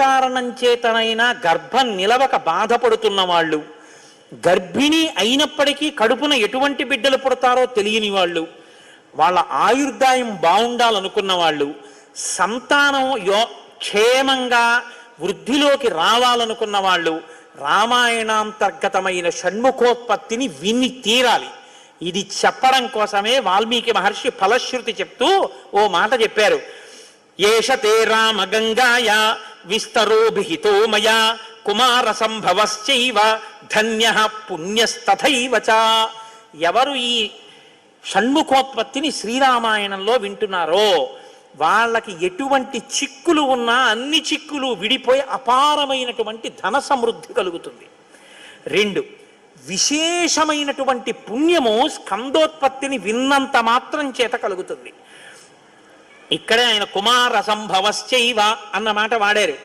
కారణం చేతనైనా గర్భం నిలవక బాధపడుతున్న వాళ్ళు, గర్భిణి అయినప్పటికీ కడుపున ఎటువంటి బిడ్డలు పుడతారో తెలియని వాళ్ళు, వాళ్ళ ఆయుర్దాయం బాగుండాలనుకున్న వాళ్ళు, సంతానం క్షేమంగా వృద్ధిలోకి రావాలనుకున్న వాళ్ళు రామాయణాంతర్గతమైన షణ్ముఖోత్పత్తిని విని తీరాలి. ఇది చెప్పడం కోసమే వాల్మీకి మహర్షి ఫలశ్రుతి చెప్తూ ఓ మాట చెప్పారు. ఏషతే రామ గంగాయ విస్తరోభిహితో మయా కుమార సంభవశ్చైవ ధన్యః పుణ్యస్తథైవ చ. ఎవరు ఈ షణ్ముఖోత్పత్తిని శ్రీరామాయణంలో వింటున్నారో వాళ్ళకి ఎటువంటి చిక్కులు ఉన్నా అన్ని చిక్కులు విడిపోయి అపారమైనటువంటి ధన సమృద్ధి కలుగుతుంది. 2, విశేషమైనటువంటి పుణ్యము స్కందోత్పత్తిని విన్నంత మాత్రం చేత కలుగుతుంది. ఇక్కడే ఆయన కుమార సంభవశ్చైవ అన్న మాట వాడారు.